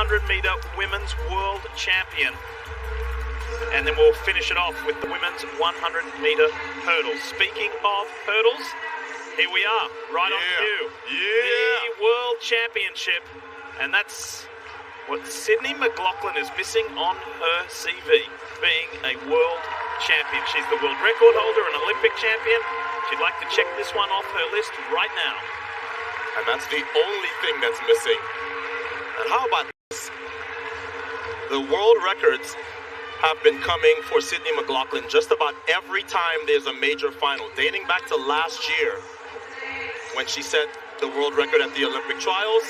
100-meter women's world champion. And then we'll finish it off with the women's 100-meter hurdles. Speaking of hurdles, here we are, right on cue. The World Championship. And that's what Sydney Mclaughlin is missing on her CV, being a world champion. She's the world record holder, an Olympic champion. She'd like to check this one off her list right now. And that's the only thing that's missing. And how about this? The world records have been coming for Sydney Mclaughlin just about every time there's a major final, dating back to last year when she set the world record at the Olympic trials.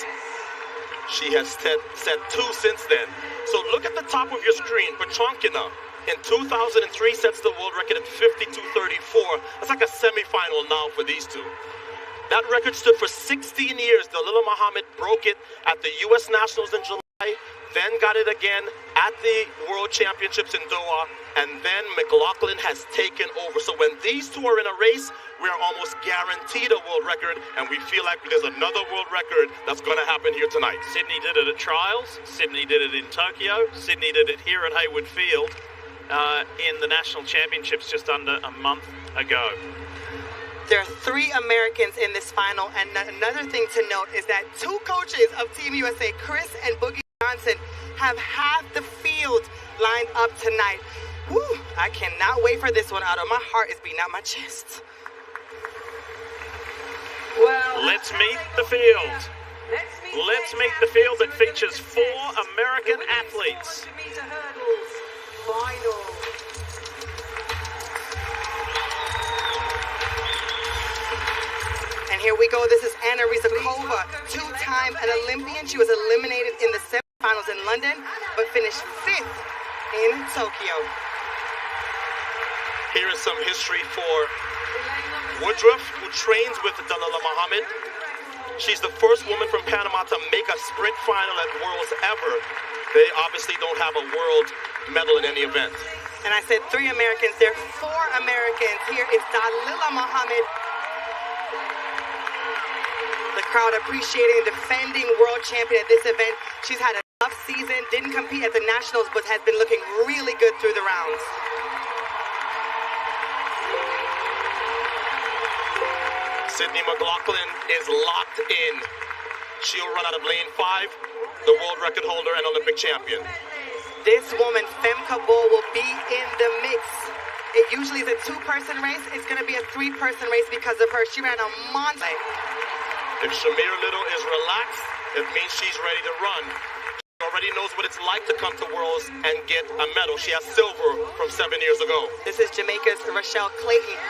She has set two since then. So look at the top of your screen. Petronkina in 2003 sets the world record at 52.34. That's like a semifinal now for these two. That record stood for 16 years. Dalila Muhammad broke it at the U.S. Nationals in July, then got it again at the World Championships in Doha, and then Mclaughlin has taken over. So when these two are in a race, we are almost guaranteed a world record, and we feel like there's another world record that's going to happen here tonight. Sydney did it at trials. Sydney did it in Tokyo. Sydney did it here at Hayward Field in the National Championships just under a month ago. There are 3 Americans in this final, and another thing to note is that 2 coaches of Team USA, Chris and Boogie Johnson, have half the field lined up tonight. Whew, I cannot wait for this one, Otto. My heart is beating out my chest. Well, let's meet the field. Let's meet the field that features 4 American athletes. And here we go. This is Anna Rizakova, 2-time an Olympian. She was eliminated in the semifinals in London, but finished 5th in Tokyo. Here is some history for Woodruff, who trains with Dalila Muhammad. She's the first woman from Panama to make a sprint final at Worlds ever. They obviously don't have a world medal in any event. And I said 3 Americans. There are 4 Americans. Here is Dalila Muhammad. The crowd appreciating the defending world champion at this event. She's had a tough season, didn't compete at the Nationals, but has been looking really good through the rounds. Sydney Mclaughlin is locked in. She'll run out of lane 5, the world record holder and Olympic champion. This woman, Femke Bol, will be in the mix. It usually is a 2-person race. It's going to be a 3-person race because of her. She ran a monster. If Shamir Little is relaxed, it means she's ready to run. She already knows what it's like to come to Worlds and get a medal. She has silver from 7 years ago. This is Jamaica's Rochelle Clayton.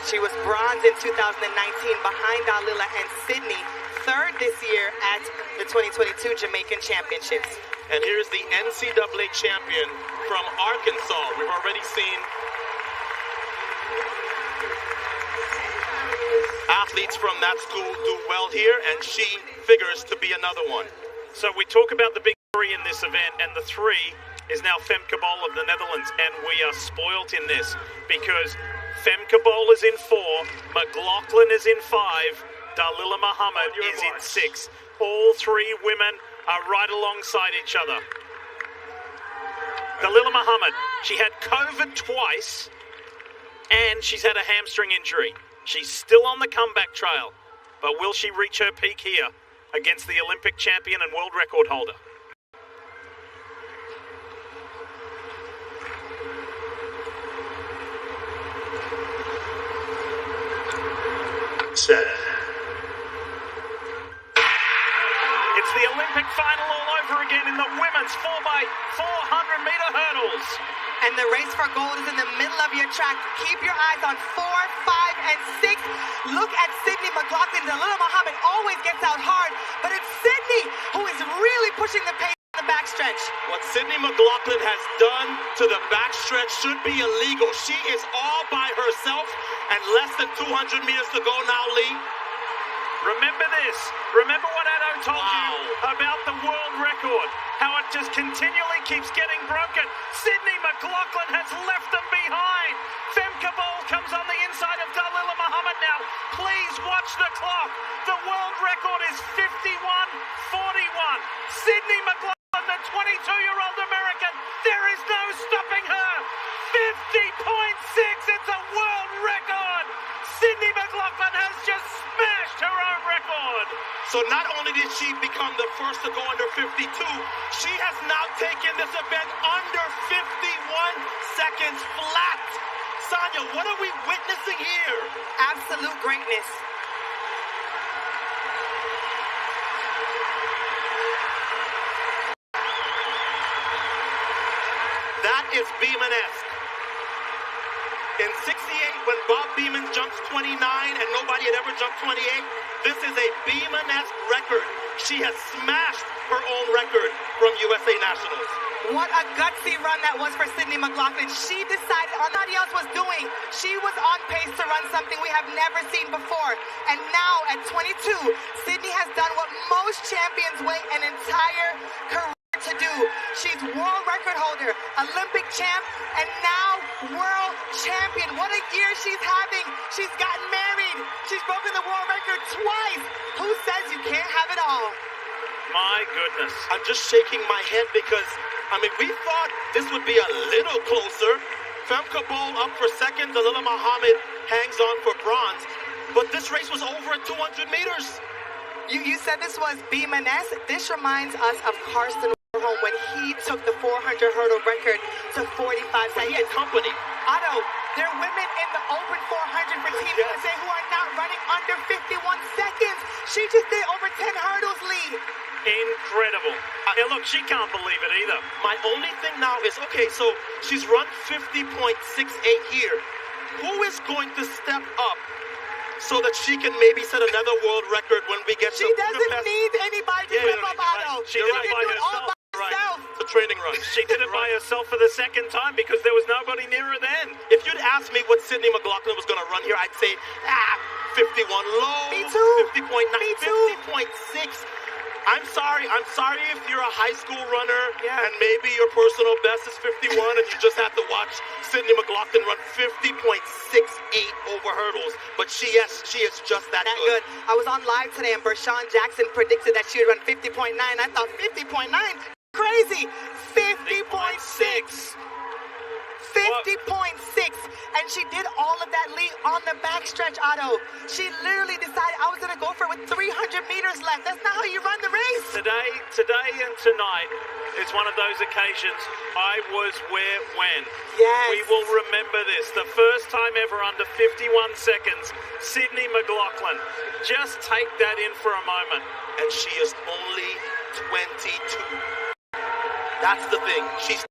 She was bronze in 2019 behind Dalila and Sydney, 3rd this year at the 2022 Jamaican Championships. And here's the NCAA champion from Arkansas. We've already seen athletes from that school do well here, and she figures to be another one. So we talk about the big 3 in this event, and the 3 is now Femke Bol of the Netherlands, and we are spoilt in this because Femke Bol is in 4, Mclaughlin is in 5, Dalila Muhammad is in 6. All 3 women are right alongside each other. Dalila Muhammad, she had COVID twice, and she's had a hamstring injury. She's still on the comeback trail, but will she reach her peak here against the Olympic champion and world record holder? Set. It's the Olympic final all over again in the women's 4x400-meter hurdles. And the race for gold is in the middle of your track. Keep your eyes on 4, 5, and 6. Look at Sydney Mclaughlin. Dalila Muhammad always gets out hard, but it's Sydney who is really pushing the pace on the backstretch. What Sydney Mclaughlin has done to the backstretch should be illegal. She is all by herself and less than 200 meters to go now, Lee. Remember this. Remember what Addo told you about the world record. How it just continually keeps getting broken. Sydney Mclaughlin has left them behind. Femke Bol comes on the inside of Dalila Muhammad now. Please watch the clock. The world record is 51:41. Sydney Mclaughlin 22-year-old American. There is no stopping her. 50.6. It's a world record. Sydney Mclaughlin has just smashed her own record. So not only did she become the first to go under 52, she has now taken this event under 51 seconds flat. Sonia, what are we witnessing here? Absolute greatness. That is Beeman-esque. In 68, when Bob Beeman jumps 29 and nobody had ever jumped 28, this is a Beeman-esque record. She has smashed her own record from USA Nationals. What a gutsy run that was for Sydney Mclaughlin. She decided nobody else was doing. She was on pace to run something we have never seen before. And now at 22, Sydney has done what most champions wait an entire career to do. She's world record holder, Olympic champ, and now world champion. What a year she's having. She's gotten married. She's broken the world record twice. Who says you can't have it all? My goodness. I'm just shaking my head because, I mean, we thought this would be a little closer. Femke Bol up for second. Dalilah Muhammad hangs on for bronze. But this race was over at 200 meters. You said this was Beeman-esque. This reminds us of Carson when he took the 400 hurdle record to 45 seconds. He had company. Otto, there are women in the open 400 for Team USA who are not running under 51 seconds. She just did over 10 hurdles, Lee. Incredible. And look, she can't believe it either. My only thing now is, okay, so she's run 50.68 here. Who is going to step up so that she can maybe set another world record when we get She doesn't need anybody to step up, Otto. She did it by herself. The training run. She did it by herself for the second time because there was nobody near her then. If you'd asked me what Sydney Mclaughlin was going to run here, I'd say, 51 low. Me too. 50.9, Me too. 50.6. I'm sorry if you're a high school runner and maybe your personal best is 51 and you just have to watch Sydney Mclaughlin run 50.68 over hurdles. But she is just that good. I was on live today and Bershawn Jackson predicted that she would run 50.9. I thought 50.9? Crazy. 50.6. 50.6, and she did all of that, Lee, on the backstretch, Otto. She literally decided I was going to go for it with 300 meters left. That's not how you run the race. Today and tonight is one of those occasions I was where when. Yes. We will remember this. The first time ever under 51 seconds, Sydney Mclaughlin. Just take that in for a moment. And she is only 22. That's the thing. She's